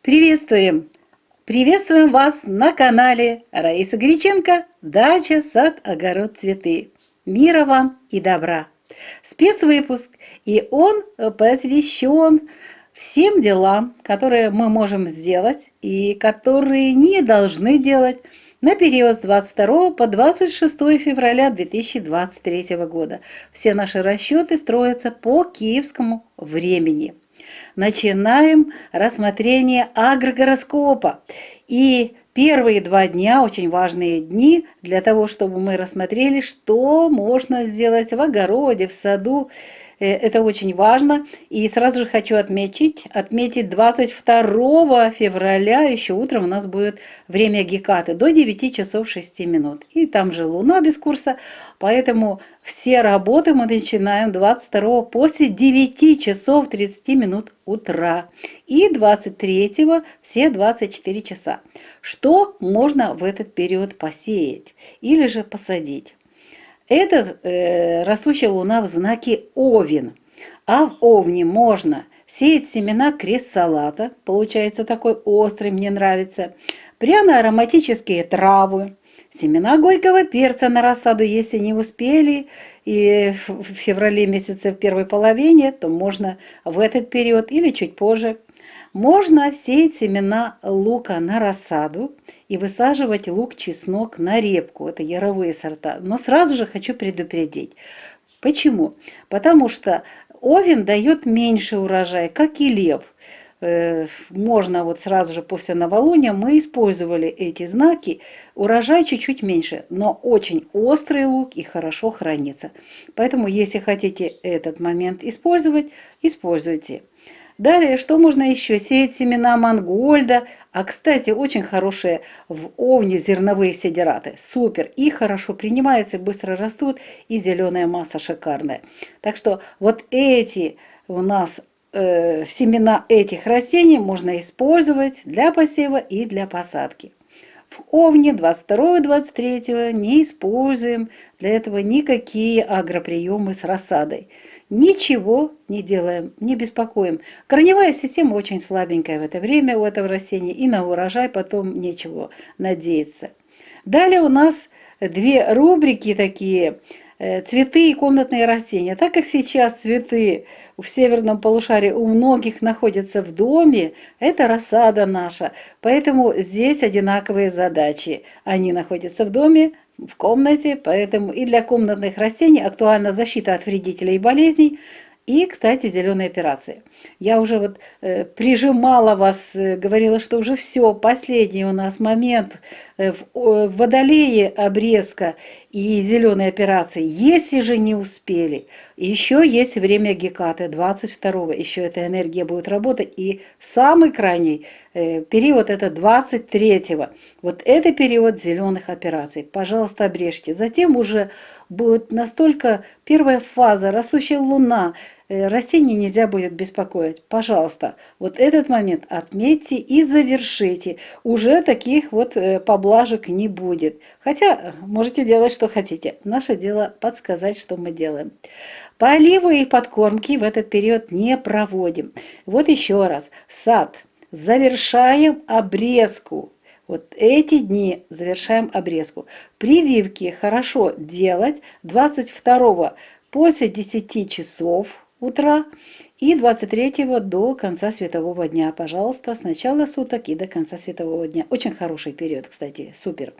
Приветствуем! Приветствуем вас на канале Раиса Греченко «Дача, сад, огород, цветы». Мира вам и добра! Спецвыпуск, и он посвящен всем делам, которые мы можем сделать и которые не должны делать на период с 22 по 26 февраля 2023 года. Все наши расчеты строятся по киевскому времени. Начинаем рассмотрение агрогороскопа. И первые 2 дня, очень важные дни, для того, чтобы мы рассмотрели, что можно сделать в огороде, в саду. Это очень важно. И сразу же хочу отметить 22 февраля, еще утром у нас будет время Гекаты, до 9 часов 6 минут. И там же Луна без курса, поэтому все работы мы начинаем 22 после 9 часов 30 минут утра. И 23 все 24 часа. Что можно в этот период посеять или же посадить? Это растущая луна в знаке Овен. А в Овне можно сеять семена крест-салата, получается такой острый, мне нравится, пряно-ароматические травы, семена горького перца на рассаду, если не успели, и в феврале месяце в первой половине, то можно в этот период или чуть позже. Можно сеять семена лука на рассаду и высаживать лук-чеснок на репку. Это яровые сорта. Но сразу же хочу предупредить. Почему? Потому что Овен дает меньше урожая, как и лев. Можно вот сразу же после новолуния мы использовали эти знаки. Урожай чуть-чуть меньше, но очень острый лук и хорошо хранится. Поэтому, если хотите этот момент использовать, используйте. Далее, что можно еще? Сеять семена мангольда. А, кстати, очень хорошие в Овне зерновые сидираты. Супер! И хорошо принимаются, быстро растут, и зеленая масса шикарная. Так что вот эти у нас семена этих растений можно использовать для посева и для посадки. В Овне 22 и 23 не используем для этого никакие агроприемы с рассадой. Ничего не делаем, не беспокоим. Корневая система очень слабенькая в это время у этого растения, и на урожай потом нечего надеяться. Далее у нас 2 рубрики такие: цветы и комнатные растения. Так как сейчас цветы в северном полушарии у многих находятся в доме, это рассада наша, поэтому здесь одинаковые задачи. Они находятся в доме, в комнате, поэтому и для комнатных растений актуальна защита от вредителей и болезней. И, кстати, зеленые операции. Я уже вот прижимала вас, говорила, что уже все, последний у нас момент в Водолее обрезка и зеленые операции. Если же не успели, еще есть время Гекаты, 22-го, еще эта энергия будет работать. И самый крайний период это 23-го. Вот это период зеленых операций. Пожалуйста, обрежьте. Затем уже будет настолько первая фаза, растущая луна, растения нельзя будет беспокоить. Пожалуйста, вот этот момент отметьте и завершите. Уже таких вот поблажек не будет. Хотя можете делать, что хотите. Наше дело подсказать, что мы делаем. Поливы и подкормки в этот период не проводим. Вот еще раз. Сад. Завершаем обрезку. Вот эти дни завершаем обрезку. Прививки хорошо делать 22 после 10 часов утра и 23 до конца светового дня. Пожалуйста, с начала суток и до конца светового дня. Очень хороший период, кстати, супер.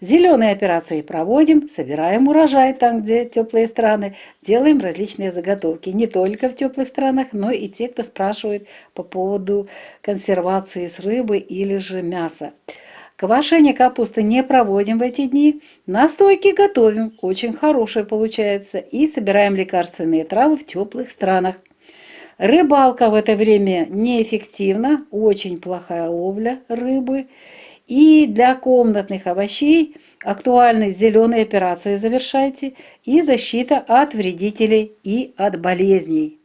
Зеленые операции проводим, собираем урожай там, где теплые страны, делаем различные заготовки. Не только в теплых странах, но и те, кто спрашивает по поводу консервации с рыбы или же мяса. Квашение капусты не проводим в эти дни. Настойки готовим, очень хорошие получается. И собираем лекарственные травы в теплых странах. Рыбалка в это время неэффективна, очень плохая ловля рыбы. И для комнатных овощей актуальны зеленые операции завершайте и защита от вредителей и от болезней.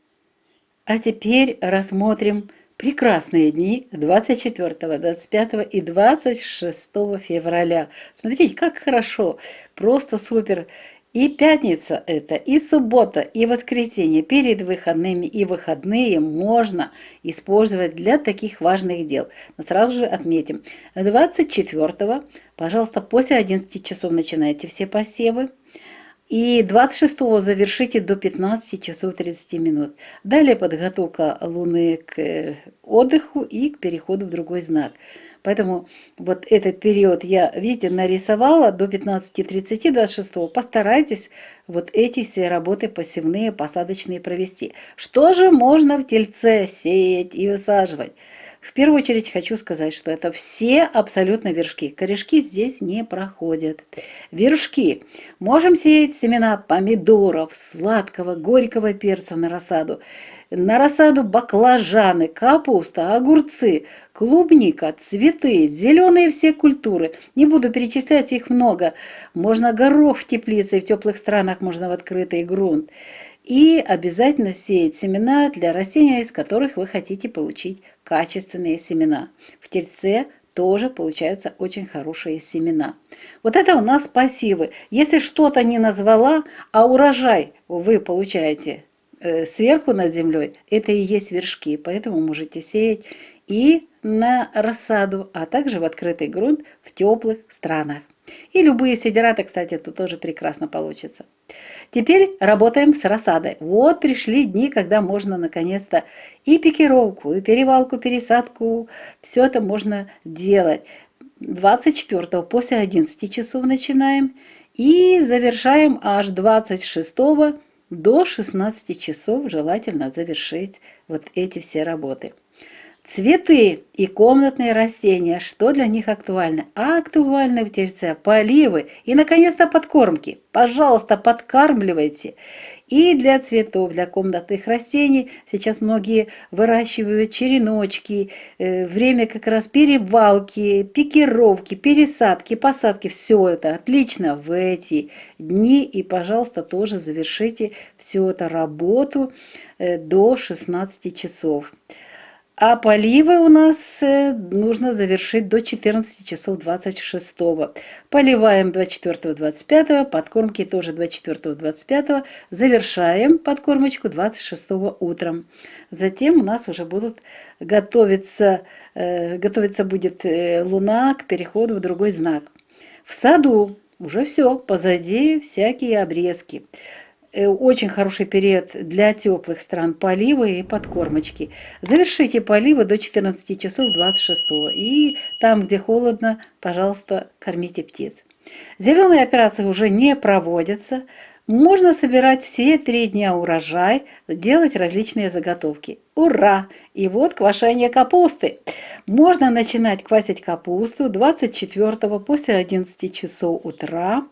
А теперь рассмотрим прекрасные дни 24, 25 и 26 февраля. Смотрите, как хорошо, просто супер. И пятница это, и суббота, и воскресенье перед выходными и выходные можно использовать для таких важных дел. Но сразу же отметим, 24-го, пожалуйста, после 11 часов начинайте все посевы. И 26-го завершите до 15 часов 30 минут. Далее подготовка Луны к отдыху и к переходу в другой знак. Поэтому вот этот период я, видите, нарисовала до 15:30 26-го. Постарайтесь вот эти все работы посевные, посадочные провести. Что же можно в Тельце сеять и высаживать? В первую очередь хочу сказать, что это все абсолютно вершки. Корешки здесь не проходят. Вершки. Можем сеять семена помидоров, сладкого, горького перца на рассаду. На рассаду баклажаны, капуста, огурцы, клубника, цветы, зеленые все культуры. Не буду перечислять, их много. Можно горох в теплице, в теплых странах можно в открытый грунт. И обязательно сеять семена для растений, из которых вы хотите получить качественные семена. В Тельце тоже получаются очень хорошие семена. Вот это у нас пассивы. Если что-то не назвала, а урожай вы получаете сверху над землей, это и есть вершки. Поэтому можете сеять и на рассаду, а также в открытый грунт в теплых странах. И любые сидираты, кстати, тут тоже прекрасно получится. Теперь работаем с рассадой. Вот пришли дни, когда можно наконец-то и пикировку, и перевалку, пересадку, все это можно делать. 24-го после 11 часов начинаем и завершаем аж 26-го до 16 часов. Желательно завершить вот эти все работы. Цветы и комнатные растения, что для них актуально? Актуальны в Тельце поливы и, наконец-то, подкормки. Пожалуйста, подкармливайте. И для цветов, для комнатных растений сейчас многие выращивают череночки. Время как раз перевалки, пикировки, пересадки, посадки. Все это отлично в эти дни. И, пожалуйста, тоже завершите всю эту работу до 16 часов. А поливы у нас нужно завершить до 14 часов 26-го. Поливаем 24-го, 25-го, подкормки тоже 24-го, 25-го. Завершаем подкормочку 26-го утром. Затем у нас уже будут готовиться будет Луна к переходу в другой знак. В саду уже все, позади всякие обрезки. Очень хороший период для теплых стран поливы и подкормочки. Завершите поливы до 14 часов 26-го. И там, где холодно, пожалуйста, кормите птиц. Зеленые операции уже не проводятся. Можно собирать все 3 дня урожай, делать различные заготовки. Ура! И вот квашение капусты. Можно начинать квасить капусту 24-го после 11 часов утра.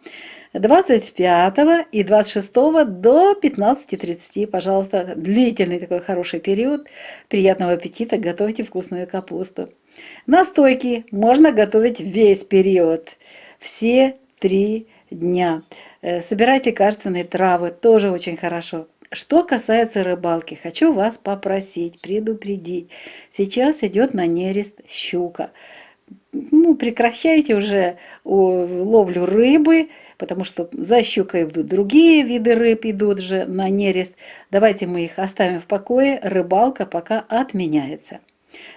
25 и 26 до 15:30, пожалуйста, длительный такой хороший период. Приятного аппетита, готовьте вкусную капусту. Настойки можно готовить весь период, все 3 дня. Собирайте лекарственные травы, тоже очень хорошо. Что касается рыбалки, хочу вас попросить, предупредить. Сейчас идет на нерест щука. Прекращайте уже ловлю рыбы, потому что за щукой идут другие виды рыб, идут же на нерест. Давайте мы их оставим в покое, рыбалка пока отменяется.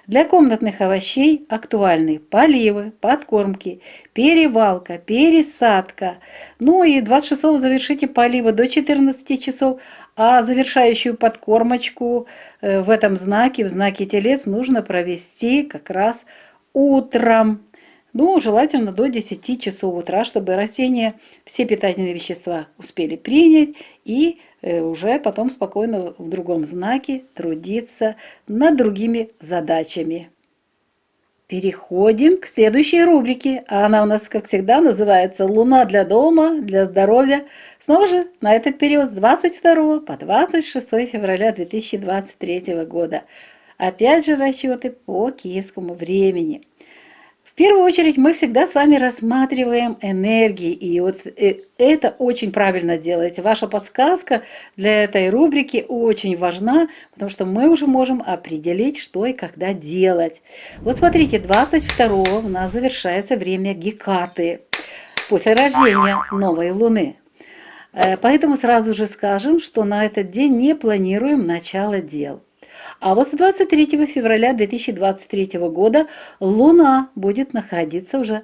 Для комнатных овощей актуальны поливы, подкормки, перевалка, пересадка. И 26-го завершите поливы до 14 часов, а завершающую подкормочку в этом знаке, в знаке Телец, нужно провести как раз утром. Желательно до 10 часов утра, чтобы растения все питательные вещества успели принять и уже потом спокойно в другом знаке трудиться над другими задачами. Переходим к следующей рубрике. Она у нас, как всегда, называется «Луна для дома, для здоровья». Снова же на этот период с 22 по 26 февраля 2023 года. Опять же расчеты по киевскому времени. В первую очередь мы всегда с вами рассматриваем энергии, и вот это очень правильно делаете. Ваша подсказка для этой рубрики очень важна, потому что мы уже можем определить, что и когда делать. Вот смотрите, 22-го у нас завершается время Гекаты, после рождения новой Луны. Поэтому сразу же скажем, что на этот день не планируем начало дел. А вот с 23 февраля 2023 года Луна будет находиться уже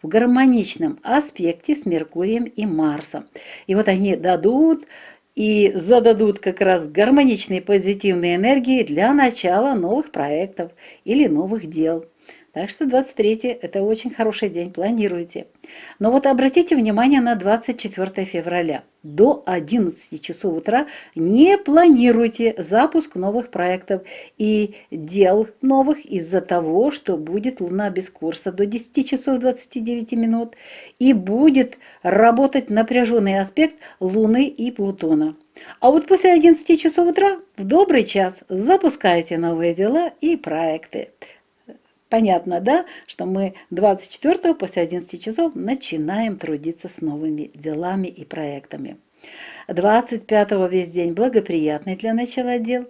в гармоничном аспекте с Меркурием и Марсом. И вот они дадут и зададут как раз гармоничные позитивные энергии для начала новых проектов или новых дел. Так что 23 это очень хороший день, планируйте. Но вот обратите внимание на 24 февраля. До 11 часов утра не планируйте запуск новых проектов и дел новых из-за того, что будет Луна без курса до 10 часов 29 минут и будет работать напряженный аспект Луны и Плутона. А вот после 11 часов утра в добрый час запускайте новые дела и проекты. Понятно, да, что мы 24 после 11 часов начинаем трудиться с новыми делами и проектами. 25 весь день благоприятный для начала дел,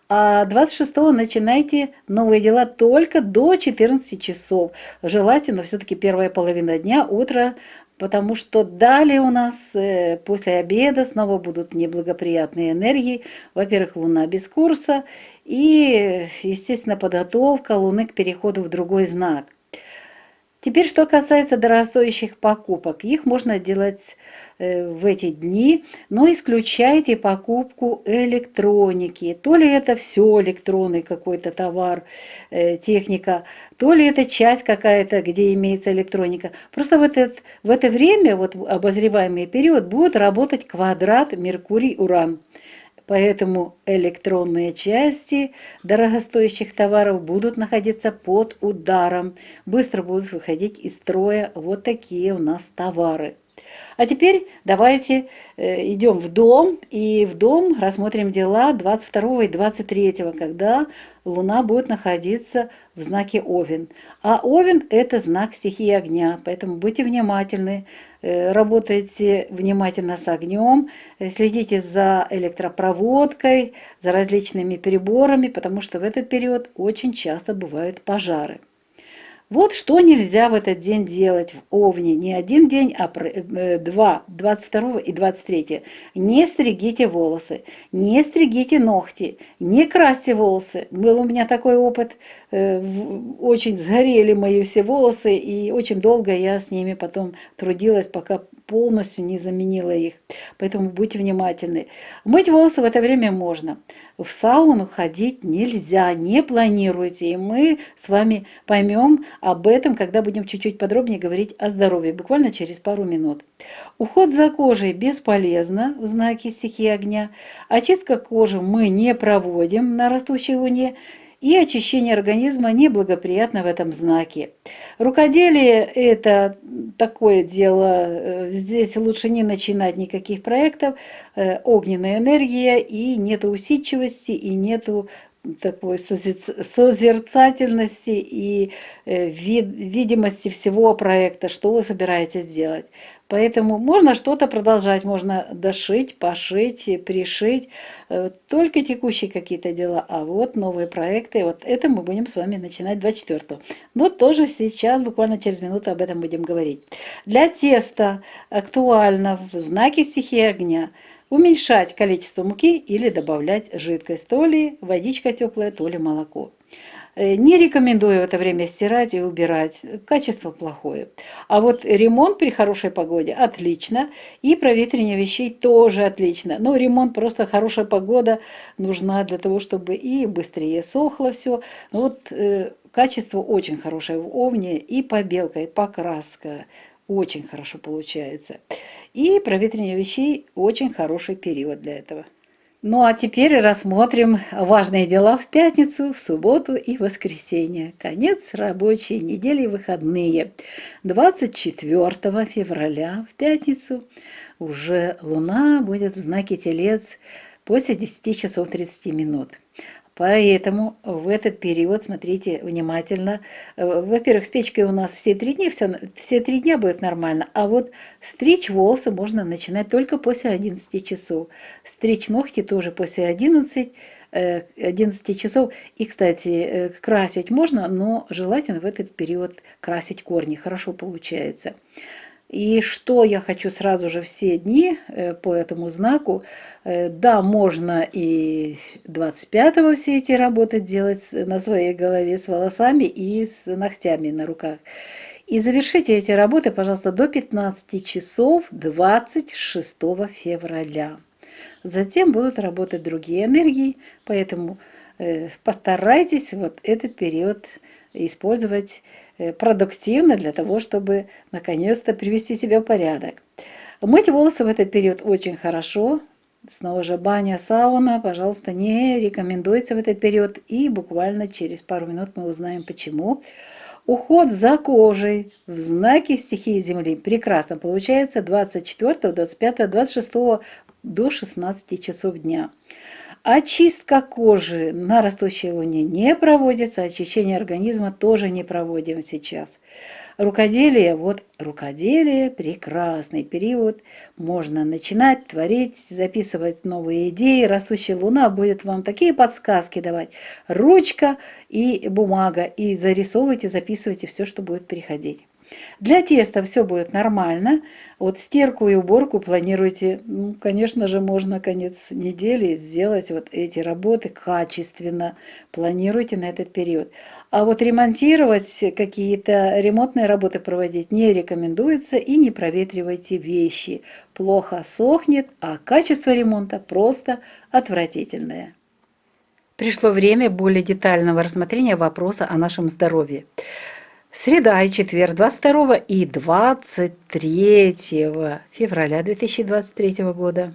а 26 начинайте новые дела только до 14 часов. Желательно все-таки первая половина дня, утро, потому что далее у нас после обеда снова будут неблагоприятные энергии. Во-первых, Луна без курса и, естественно, подготовка Луны к переходу в другой знак. Теперь, что касается дорогостоящих покупок, их можно делать в эти дни, но исключайте покупку электроники. То ли это все электронный какой-то товар, техника, то ли это часть какая-то, где имеется электроника. Просто в это время, вот в обозреваемый период, будет работать квадрат Меркурий-Уран. Поэтому электронные части дорогостоящих товаров будут находиться под ударом. Быстро будут выходить из строя вот такие у нас товары. А теперь давайте идем в дом, и в дом рассмотрим дела 22 и 23, когда Луна будет находиться в знаке Овен. А Овен – это знак стихии огня, поэтому будьте внимательны, работайте внимательно с огнем, следите за электропроводкой, за различными приборами, потому что в этот период очень часто бывают пожары. Вот что нельзя в этот день делать в Овне. Не один день, а два, 22 и 23. Не стригите волосы, не стригите ногти, не красьте волосы. Был у меня такой опыт. Очень сгорели мои все волосы, и очень долго я с ними потом трудилась, пока полностью не заменила их. Поэтому будьте внимательны. Мыть волосы в это время можно. В сауну ходить нельзя, не планируйте. И мы с вами поймем об этом, когда будем чуть-чуть подробнее говорить о здоровье, буквально через пару минут. Уход за кожей бесполезно в знаке стихии огня. Очистка кожи мы не проводим на растущей луне. И очищение организма неблагоприятно в этом знаке. Рукоделие – это такое дело, здесь лучше не начинать никаких проектов, огненная энергия, и нету усидчивости, и нету такой созерцательности и видимости всего проекта, что вы собираетесь делать. Поэтому можно что-то продолжать, можно дошить, пошить, пришить, только текущие какие-то дела. А вот новые проекты, вот это мы будем с вами начинать 24-го. Но тоже сейчас, буквально через минуту об этом будем говорить. Для теста актуально в знаке стихии огня уменьшать количество муки или добавлять жидкость, то ли водичка теплая, то ли молоко. Не рекомендую в это время стирать и убирать, качество плохое. А вот ремонт при хорошей погоде отлично, и проветривание вещей тоже отлично. Но ремонт, просто хорошая погода нужна для того, чтобы и быстрее сохло все. Вот качество очень хорошее в Овне, и побелка, и покраска очень хорошо получается. И проветривание вещей очень хороший период для этого. Ну а теперь рассмотрим важные дела в пятницу, в субботу и воскресенье. Конец рабочей недели, выходные. 24 февраля в пятницу уже Луна будет в знаке Телец после 10 часов 30 минут. Поэтому в этот период смотрите внимательно. Во-первых, с печкой у нас все 3 дня, все 3 дня будет нормально, а вот стричь волосы можно начинать только после 11 часов. Стричь ногти тоже после 11 часов. И, кстати, красить можно, но желательно в этот период красить корни. Хорошо получается. И что я хочу сразу же все дни по этому знаку, да, можно и 25-го все эти работы делать на своей голове с волосами и с ногтями на руках. И завершите эти работы, пожалуйста, до 15 часов 26 февраля. Затем будут работать другие энергии, поэтому постарайтесь вот этот период использовать продуктивно для того, чтобы наконец-то привести себя в порядок. Мыть волосы в этот период очень хорошо. Снова же баня, сауна, пожалуйста, не рекомендуется в этот период. И буквально через пару минут мы узнаем почему. Уход за кожей в знаке стихии Земли прекрасно получается 24, 25, 26 до 16 часов дня. Очистка кожи на растущей луне не проводится, очищение организма тоже не проводим сейчас. Рукоделие, вот рукоделие, прекрасный период, можно начинать творить, записывать новые идеи. Растущая луна будет вам такие подсказки давать. Ручка и бумага, и зарисовывайте, записывайте все, что будет приходить. Для теста все будет нормально. Вот стирку и уборку планируйте, конечно же, можно конец недели сделать вот эти работы качественно. Планируйте на этот период. А вот ремонтировать, какие-то ремонтные работы проводить не рекомендуется и не проветривайте вещи. Плохо сохнет, а качество ремонта просто отвратительное. Пришло время более детального рассмотрения вопроса о нашем здоровье. Среда и четверг 22 и 23 февраля 2023 года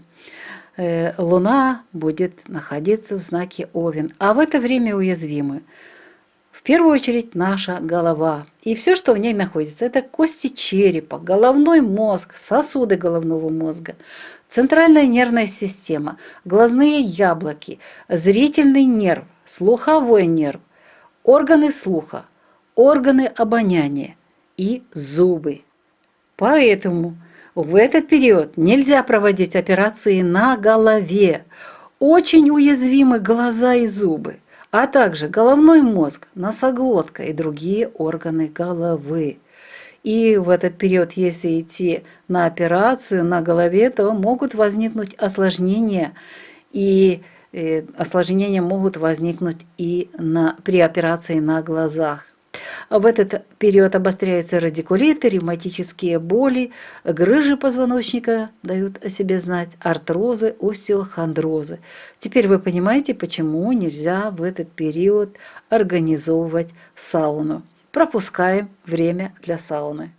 Луна будет находиться в знаке Овен, а в это время уязвимы. В первую очередь наша голова и все, что в ней находится. Это кости черепа, головной мозг, сосуды головного мозга, центральная нервная система, глазные яблоки, зрительный нерв, слуховой нерв, органы слуха, органы обоняния и зубы. Поэтому в этот период нельзя проводить операции на голове. Очень уязвимы глаза и зубы, а также головной мозг, носоглотка и другие органы головы. И в этот период, если идти на операцию на голове, то могут возникнуть осложнения, и осложнения могут возникнуть и при операции на глазах. В этот период обостряются радикулиты, ревматические боли, грыжи позвоночника дают о себе знать, артрозы, остеохондрозы. Теперь вы понимаете, почему нельзя в этот период организовывать сауну. Пропускаем время для сауны.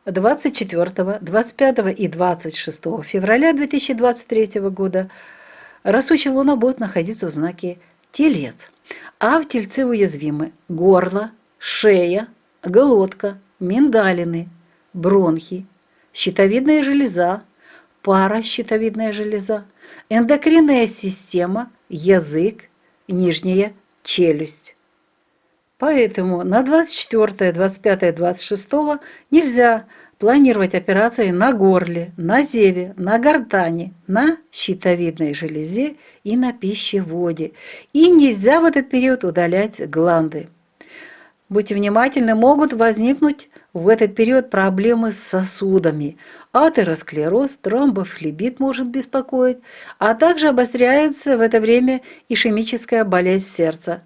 24, 25 и 26 февраля 2023 года растущая луна будет находиться в знаке Телец, а в Тельце уязвимы горло, шея, глотка, миндалины, бронхи, щитовидная железа, паращитовидная железа, эндокринная система, язык, нижняя челюсть. Поэтому на 24, 25, 26 нельзя планировать операции на горле, на зеве, на гортани, на щитовидной железе и на пищеводе. И нельзя в этот период удалять гланды. Будьте внимательны, могут возникнуть в этот период проблемы с сосудами. Атеросклероз, тромбофлебит может беспокоить, а также обостряется в это время ишемическая болезнь сердца.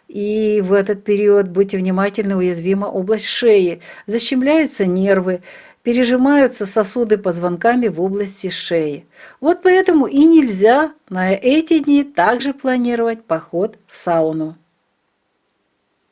И в этот период, будьте внимательны, уязвима область шеи, защемляются нервы, пережимаются сосуды позвонками в области шеи. Вот поэтому и нельзя на эти дни также планировать поход в сауну.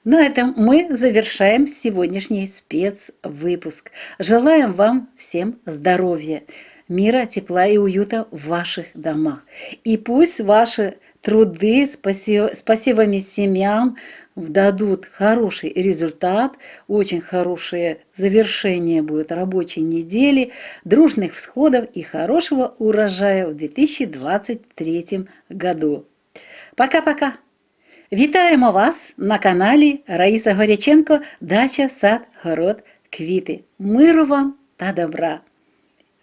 На этом мы завершаем сегодняшний спецвыпуск. Желаем вам всем здоровья, мира, тепла и уюта в ваших домах. И пусть ваши труды с посевами семян дадут хороший результат, очень хорошее завершение будет рабочей недели, дружных всходов и хорошего урожая в 2023 году. Пока-пока! Вітаємо вас на каналі Раїса Горяченко «Дача, сад, город, квіти». Миру вам та добра!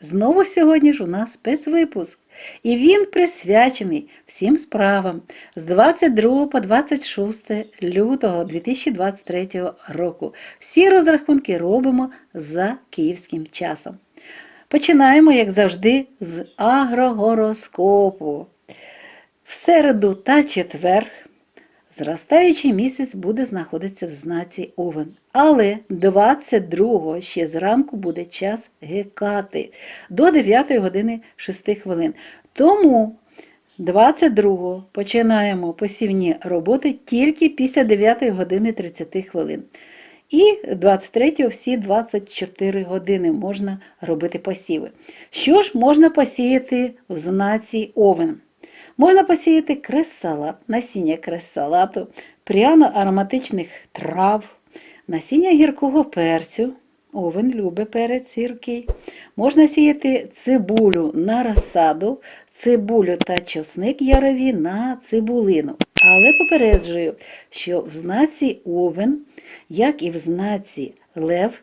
Знову сьогодні ж у нас спецвипуск, і він присвячений всім справам з 22 по 26 лютого 2023 року. Всі розрахунки робимо за київським часом. Починаємо, як завжди, з агрогороскопу. В середу та четвер зростаючий місяць буде знаходитися в знаці Овен. Але 22-го ще зранку буде час Гекати до 9 години 6 хвилин. Тому 22-го починаємо посівні роботи тільки після 9 години 30 хвилин. І 23-го всі 24 години можна робити посіви. Що ж можна посіяти в знаці Овен? Можна посіяти крес-салат, насіння крес-салату, пряно-ароматичних трав, насіння гіркого перцю. Овен любить перець гіркий. Можна сіяти цибулю на розсаду, цибулю та чесник ярові на цибулину. Але попереджую, що в знаці Овен, як і в знаці Лев,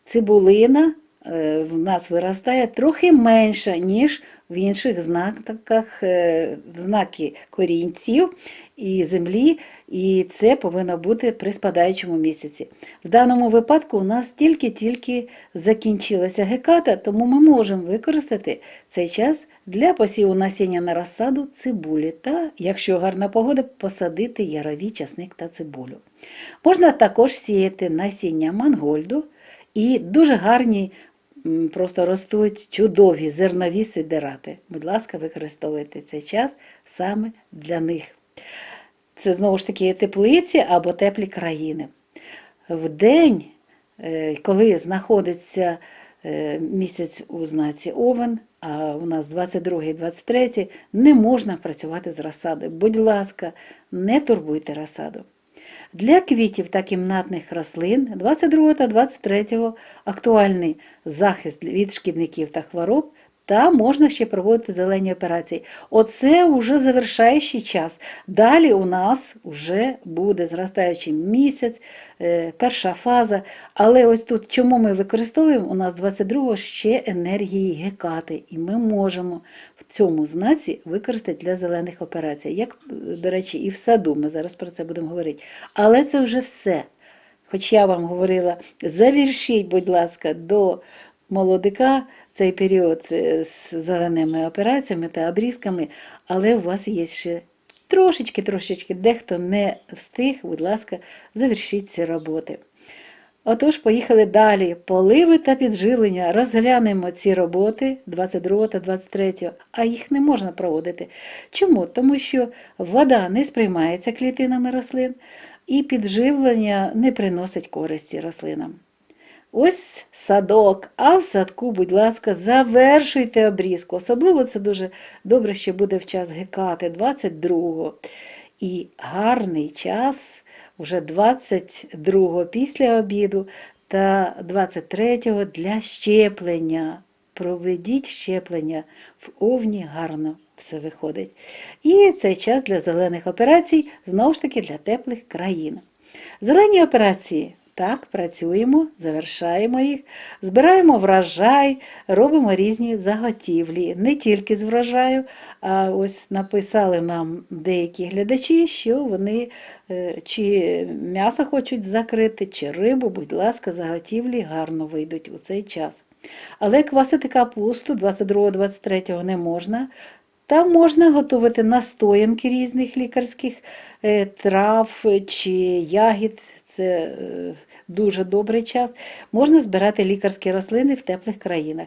цибулина в нас виростає трохи менша, ніж в інших знаках, знаки корінців і землі, і це повинно бути при спадаючому місяці. В даному випадку у нас тільки закінчилася Геката, тому ми можемо використати цей час для посіву насіння на розсаду цибулі та, якщо гарна погода, посадити ярові, часник та цибулю. Можна також сіяти насіння мангольду і дуже гарні просто ростуть чудові зернові сидирати. Будь ласка, використовуйте цей час саме для них. Це, знову ж таки, теплиці або теплі країни. В день, коли знаходиться місяць у знаці Овен, а у нас 22 і 23, не можна працювати з розсадою. Будь ласка, не турбуйте розсаду. Для квітів та кімнатних рослин 22 та 23 актуальний захист від шкідників та хвороб, та можна ще проводити зелені операції. Оце вже завершаючий час. Далі у нас вже буде зростаючий місяць, перша фаза. Але ось тут чому ми використовуємо? У нас 22-го ще енергії Гекати. І ми можемо в цьому знаці використати для зелених операцій. Як, до речі, і в саду, ми зараз про це будемо говорити. Але це вже все. Хоч я вам говорила, завершіть, будь ласка, до молодика цей період з зеленими операціями та обрізками, але у вас є ще трошечки, дехто не встиг, будь ласка, завершіть ці роботи. Отож, поїхали далі. Поливи та підживлення. Розглянемо ці роботи 22 та 23, а їх не можна проводити. Чому? Тому що вода не сприймається клітинами рослин і підживлення не приносить користі рослинам. Ось садок, а в садку, будь ласка, завершуйте обрізку. Особливо це дуже добре, що буде в час Гекати, 22-го. І гарний час вже 22-го після обіду та 23-го для щеплення. Проведіть щеплення, в Овні гарно все виходить. І цей час для зелених операцій, знову ж таки, для теплих країн. Зелені операції. Так, працюємо, завершаємо їх, збираємо врожай, робимо різні заготівлі. Не тільки з врожаю, а ось написали нам деякі глядачі, що вони чи м'ясо хочуть закрити, чи рибу, будь ласка, заготівлі гарно вийдуть у цей час. Але квасити капусту 22-23 не можна. Там можна готувати настоянки різних лікарських трав чи ягід. Це дуже добрий час. Можна збирати лікарські рослини в теплих країнах.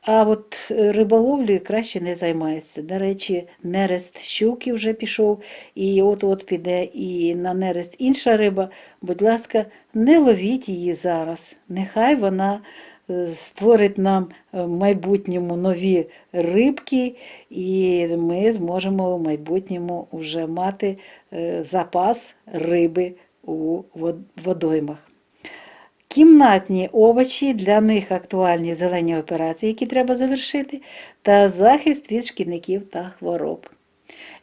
А от риболовлею краще не займається. До речі, нерест щуки вже пішов, і от піде і на нерест інша риба. Будь ласка, не ловіть її зараз. Нехай вона створить нам в майбутньому нові рибки, і ми зможемо в майбутньому вже мати запас риби у водоймах. Кімнатні овочі, для них актуальні зелені операції, які треба завершити, та захист від шкідників та хвороб.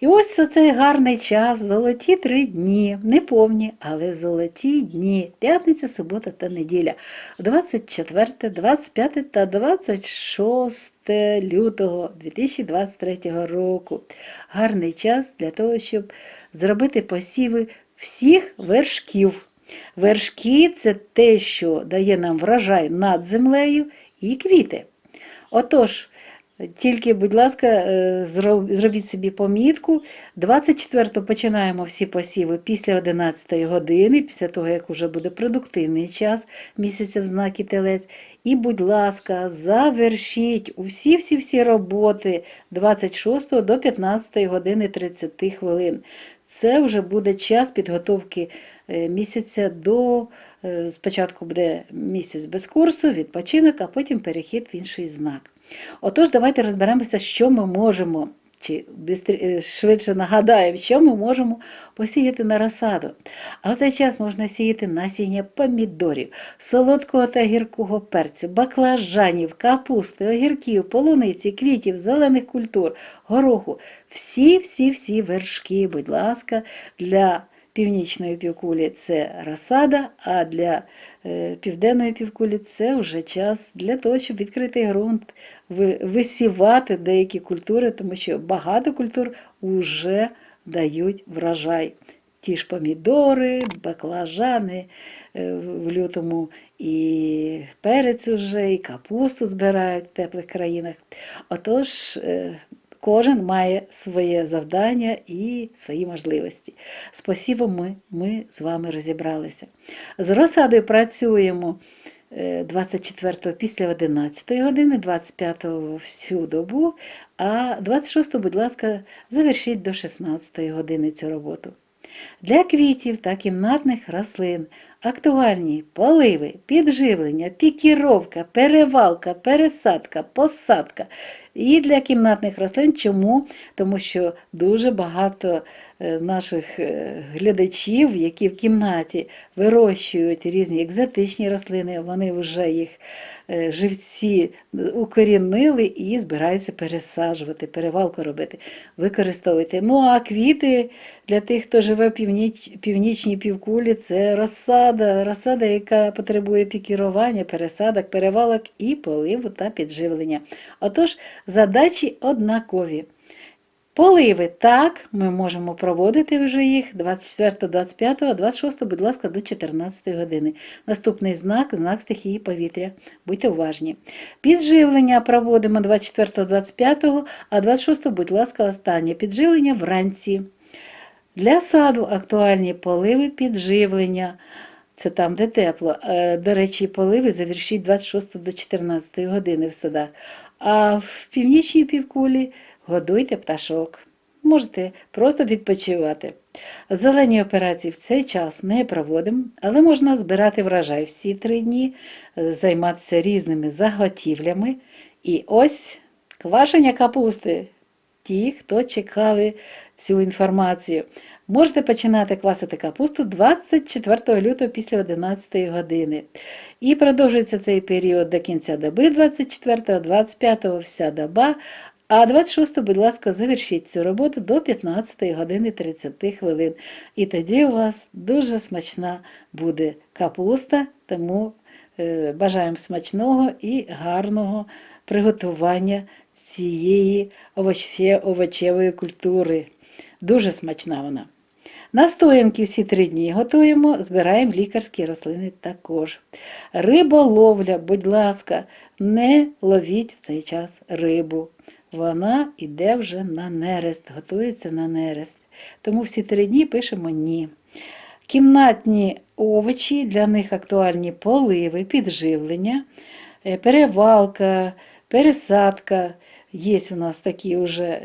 І ось цей гарний час, золоті 3 дні, не повні, але золоті дні, п'ятниця, субота та неділя, 24, 25 та 26 лютого 2023 року. Гарний час для того, щоб зробити посіви всіх вершків. Вершки – це те, що дає нам врожай над землею, і квіти. Отож, тільки, будь ласка, зробіть собі помітку. 24-го починаємо всі посіви після 11-ї години, після того, як вже буде продуктивний час місяця в знакі Телець. І, будь ласка, завершіть усі роботи 26-го до 15-ї години 30 хвилин. Це вже буде час підготовки місяця до, спочатку буде місяць без курсу, відпочинок, а потім перехід в інший знак. Отож, давайте розберемося, що ми можемо, чи швидше нагадаємо, що ми можемо посіяти на розсаду. А в цей час можна сіяти насіння помідорів, солодкого та гіркого перцю, баклажанів, капусти, огірків, полуниці, квітів, зелених культур, гороху. Всі вершки, будь ласка, для північної півкулі це розсада, а для південної півкулі це вже час для того, щоб відкрити ґрунт, висівати деякі культури, тому що багато культур вже дають врожай. Ті ж помідори, баклажани, в лютому і перець уже, і капусту збирають в теплих країнах. Отож, кожен має своє завдання і свої можливості. З посівом ми з вами розібралися. З розсадою працюємо 24-го після 11-ї години, 25-го всю добу, а 26-го, будь ласка, завершіть до 16-ї години цю роботу. Для квітів та кімнатних рослин актуальні поливи, підживлення, пікіровка, перевалка, пересадка, посадка. І для кімнатних рослин. Чому? Тому що дуже багато наших глядачів, які в кімнаті вирощують різні екзотичні рослини, вони вже їх живці укорінили і збираються пересаджувати, перевалку робити. Використовуйте. Ну а квіти для тих, хто живе в північній півкулі, це розсада, яка потребує пікірування, пересадок, перевалок і поливу та підживлення. Отож, задачі однакові. Поливи, так, ми можемо проводити вже їх 24, 25, 26, будь ласка, до 14 години. Наступний знак стихії повітря. Будьте уважні. Підживлення проводимо 24, 25, а 26, будь ласка, останнє. Підживлення вранці. Для саду актуальні поливи, підживлення. Це там, де тепло. До речі, поливи завершіть 26 до 14 години в садах. А в північній півкулі годуйте пташок. Можете просто відпочивати. Зелені операції в цей час не проводимо, але можна збирати врожай всі 3 дні, займатися різними заготівлями. І ось квашення капусти. Ті, хто чекали цю інформацію. Можете починати квасити капусту 24 лютого після 11 години. І продовжується цей період до кінця доби 24, 25 вся доба, а 26, будь ласка, завершіть цю роботу до 15 години 30 хвилин. І тоді у вас дуже смачна буде капуста, тому бажаємо смачного і гарного приготування цієї овочевої культури. Дуже смачна вона. Настоянки всі 3 дні готуємо, збираємо лікарські рослини також. Риболовля, будь ласка, не ловіть в цей час рибу. Вона йде вже на нерест, готується на нерест. Тому всі 3 дні пишемо «ні». Кімнатні овочі, для них актуальні поливи, підживлення, перевалка, пересадка. Є у нас такі вже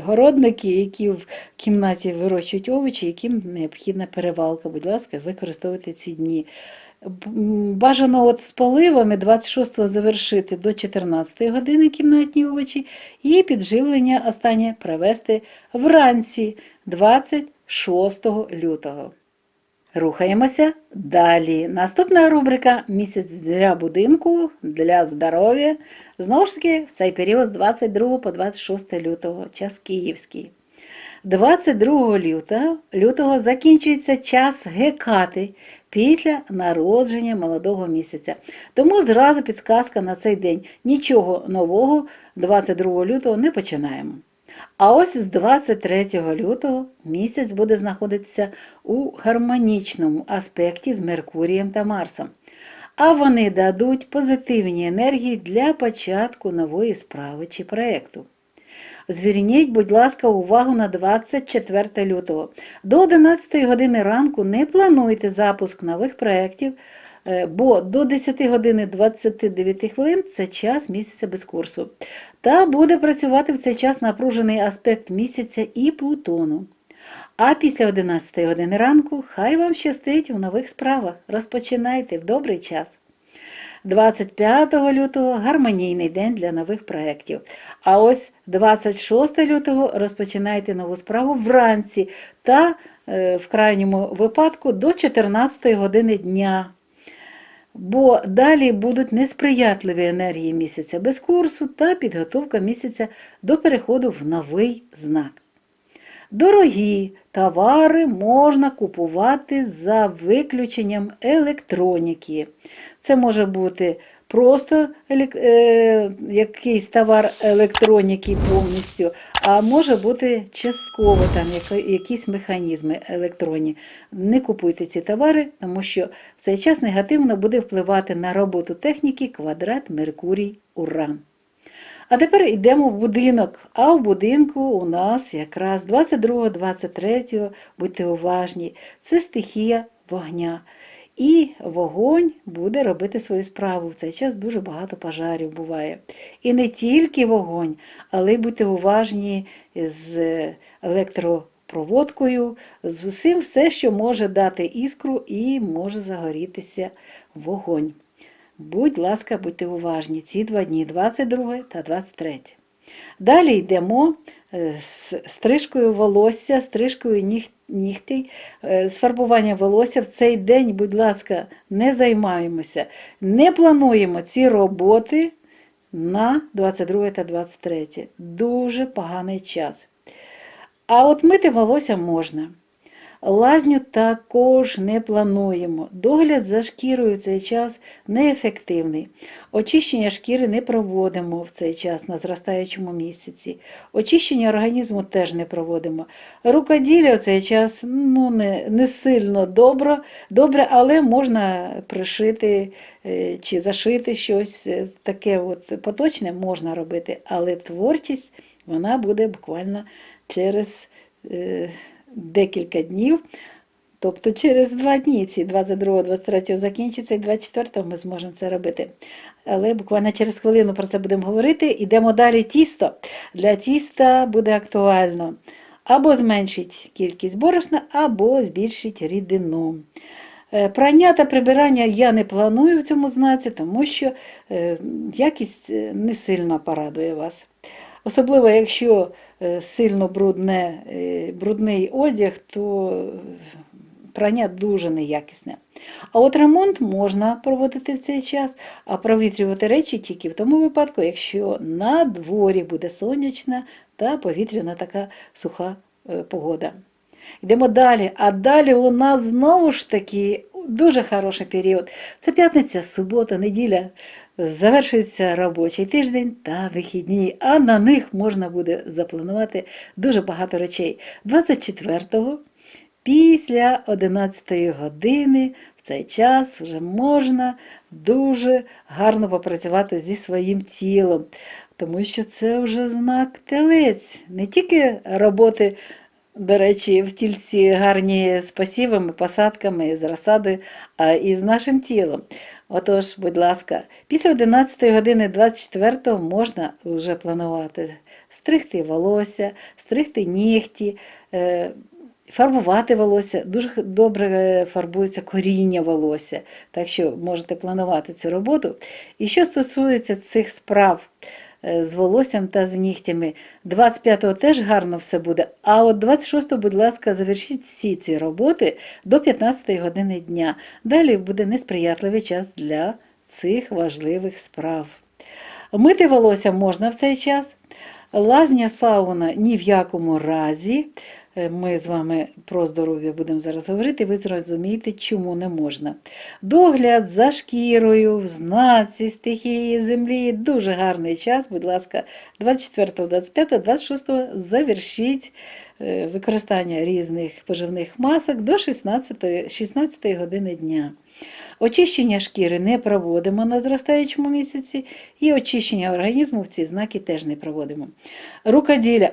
городники, які в кімнаті вирощують овочі, яким необхідна перевалка. Будь ласка, використовуйте ці дні. Бажано з поливами 26-го завершити до 14 години кімнатні овочі і підживлення останнє провести вранці 26 лютого. Рухаємося далі. Наступна рубрика «Місяць для будинку, для здоров'я». Знову ж таки, в цей період з 22 по 26 лютого, час київський. 22 лютого закінчується час Гекати після народження молодого місяця. Тому зразу підсказка на цей день. Нічого нового 22 лютого не починаємо. А ось з 23 лютого місяць буде знаходитися у гармонічному аспекті з Меркурієм та Марсом. а вони дадуть позитивні енергії для початку нової справи чи проєкту. Зверніть, будь ласка, увагу на 24 лютого. До 11 години ранку не плануйте запуск нових проєктів, бо до 10 години 29 хвилин – це час місяця без курсу. Та буде працювати в цей час напружений аспект місяця і Плутону. А після 11 години ранку хай вам щастить у нових справах. Розпочинайте в добрий час. 25 лютого – гармонійний день для нових проєктів. А ось 26 лютого розпочинайте нову справу вранці та, в крайньому випадку, до 14 години дня. Бо далі будуть несприятливі енергії місяця без курсу та підготовка місяця до переходу в новий знак. Дорогі товари можна купувати за виключенням електроніки. Це може бути просто якийсь товар електроніки повністю, а може бути частково там якісь механізми електронні. Не купуйте ці товари, тому що в цей час негативно буде впливати на роботу техніки квадрат Меркурій-Уран. А тепер йдемо в будинок, а в будинку у нас якраз 22-23, будьте уважні, це стихія вогня. І вогонь буде робити свою справу. В цей час дуже багато пожарів буває. І не тільки вогонь, але й будьте уважні з електропроводкою, з усім все, що може дати іскру і може загорітися вогонь. Будь ласка, будьте уважні, ці 2 дні, 22 та 23. Далі йдемо з стрижкою волосся, стрижкою нігтей, з фарбуванням волосся. В цей день, будь ласка, не займаємося, не плануємо ці роботи на 22 та 23. Дуже поганий час. А от мити волосся можна. Лазню також не плануємо. Догляд за шкірою в цей час неефективний. Очищення шкіри не проводимо в цей час на зростаючому місяці. Очищення організму теж не проводимо. Рукоділля в цей час не сильно добре, але можна пришити чи зашити щось таке поточне можна робити. Але творчість вона буде буквально через декілька днів, тобто через 2 дні, ці 22-23 закінчиться і 24 ми зможемо це робити. Але буквально через хвилину про це будемо говорити. Йдемо далі. Тісто. Для тіста буде актуально або зменшить кількість борошна, або збільшить рідину. Прання та прибирання я не планую в цьому знаці, тому що якість не сильно порадує вас. Особливо, якщо сильно брудний одяг, то прання дуже неякісне. А от ремонт можна проводити в цей час, а провітрювати речі тільки в тому випадку, якщо на дворі буде сонячна та повітряна така суха погода. Йдемо далі. А далі у нас знову ж таки дуже хороший період. Це п'ятниця, субота, неділя. Завершується робочий тиждень та вихідні, а на них можна буде запланувати дуже багато речей. 24-го, після 11-ї години, в цей час вже можна дуже гарно попрацювати зі своїм тілом, тому що це вже знак телець. Не тільки роботи, до речі, в тільці гарні з посівами, посадками, з розсади, а і з нашим тілом. Отож, будь ласка, після 11 години 24-го можна вже планувати стригти волосся, стригти нігті, фарбувати волосся. Дуже добре фарбується коріння волосся, так що можете планувати цю роботу. І що стосується цих справ з волоссям та з нігтями, 25-го теж гарно все буде, а от 26-го, будь ласка, завершіть всі ці роботи до 15-ї години дня. Далі буде несприятливий час для цих важливих справ. Мити волосся можна в цей час, лазня, сауна ні в якому разі. Ми з вами про здоров'я будемо зараз говорити, ви зрозумієте, чому не можна. Догляд за шкірою, в знаці стихії землі, дуже гарний час, будь ласка, 24, 25, 26 завершіть використання різних поживних масок до 16 години дня. Очищення шкіри не проводимо на зростаючому місяці, і очищення організму в ці знаки теж не проводимо. Рукоділля.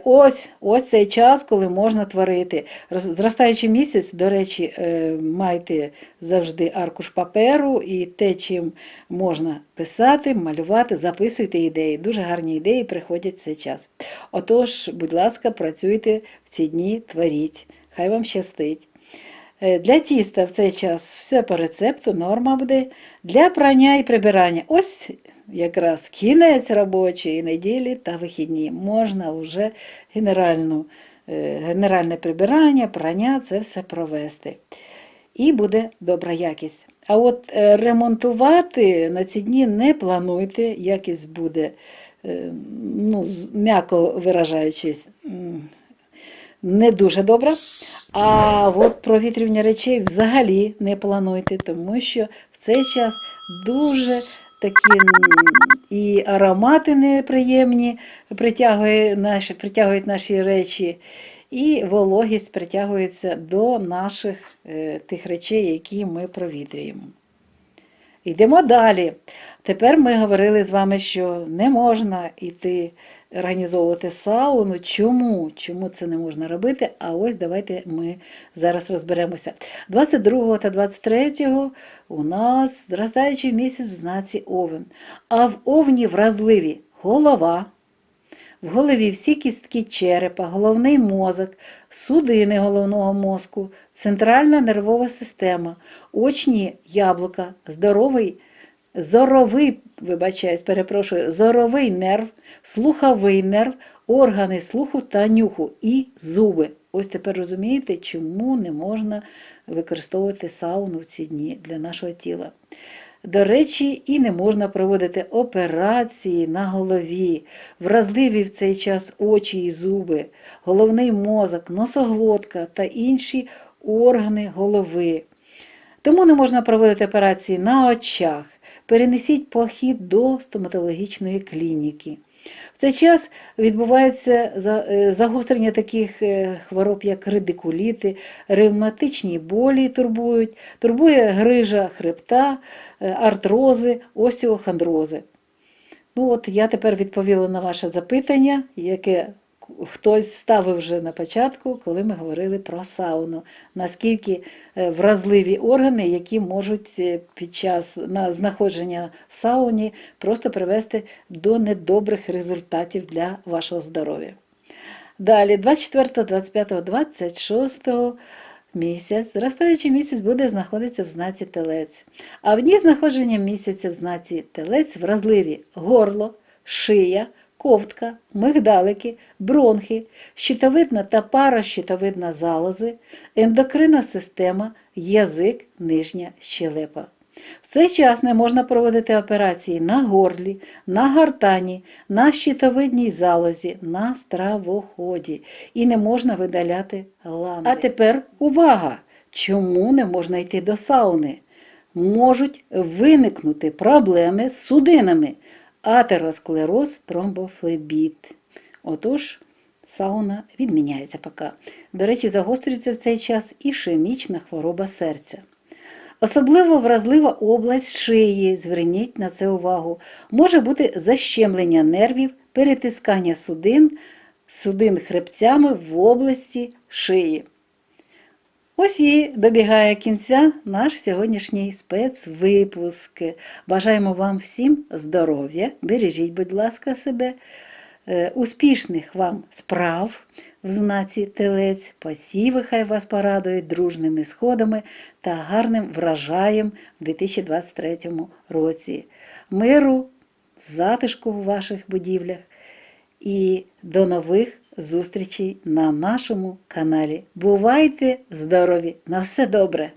Ось цей час, коли можна творити. Зростаючий місяць, до речі, майте завжди аркуш паперу і те, чим можна писати, малювати, записуйте ідеї. Дуже гарні ідеї приходять в цей час. Отож, будь ласка, працюйте в ці дні, творіть. Хай вам щастить. Для тіста в цей час все по рецепту, норма буде. Для прання і прибирання. Ось якраз кінець робочої неділі та вихідні. Можна вже генеральне прибирання, прання, це все провести. І буде добра якість. А от ремонтувати на ці дні не плануйте, якість буде, м'яко виражаючись, не дуже добре. А от провітрювання речей взагалі не плануйте, тому що в цей час дуже такі і аромати неприємні притягують наші речі, і вологість притягується до наших тих речей, які ми провітрюємо. Йдемо далі. Тепер ми говорили з вами, що не можна йти організовувати сауну. Чому? Чому це не можна робити? А ось давайте ми зараз розберемося. 22 та 23 у нас зростаючий місяць в знаці Овен. А в Овні вразливі голова, в голові всі кістки черепа, головний мозок, судини головного мозку, центральна нервова система, очні яблука, зоровий нерв, слуховий нерв, органи слуху та нюху і зуби. Ось тепер розумієте, чому не можна використовувати сауну в ці дні для нашого тіла. До речі, і не можна проводити операції на голові, вразливі в цей час очі і зуби, головний мозок, носоглотка та інші органи голови. Тому не можна проводити операції на очах. Перенесіть похід до стоматологічної клініки. В цей час відбувається загострення таких хвороб, як радикуліти, ревматичні болі турбує грижа хребта, артрози, остеохондрози. Я тепер відповіла на ваше запитання, яке хтось ставив вже на початку, коли ми говорили про сауну. Наскільки вразливі органи, які можуть під час знаходження в сауні просто привести до недобрих результатів для вашого здоров'я. Далі, 24, 25, 26 місяць, зростаючий місяць буде знаходитися в знаці Телець. А в дні знаходження місяця в знаці Телець вразливі горло, шия, ковтка, мигдалики, бронхи, щитовидна та паращитовидна залози, ендокринна система, язик, нижня щелепа. В цей час не можна проводити операції на горлі, на гортані, на щитовидній залозі, на стравоході і не можна видаляти гланди. А тепер увага! Чому не можна йти до сауни? Можуть виникнути проблеми з судинами, атеросклероз, тромбофлебіт. Отож, сауна відміняється поки. До речі, загострюється в цей час ішемічна хвороба серця. Особливо вразлива область шиї, зверніть на це увагу. Може бути защемлення нервів, перетискання судин хребцями в області шиї. Ось і добігає кінця наш сьогоднішній спецвипуск. Бажаємо вам всім здоров'я, бережіть, будь ласка, себе, успішних вам справ в знаці Телець, посіви хай вас порадують дружними сходами та гарним врожаєм в 2023 році. Миру, затишку в ваших будівлях і до нових зустрічей на нашому каналі. Бувайте здорові! На все добре!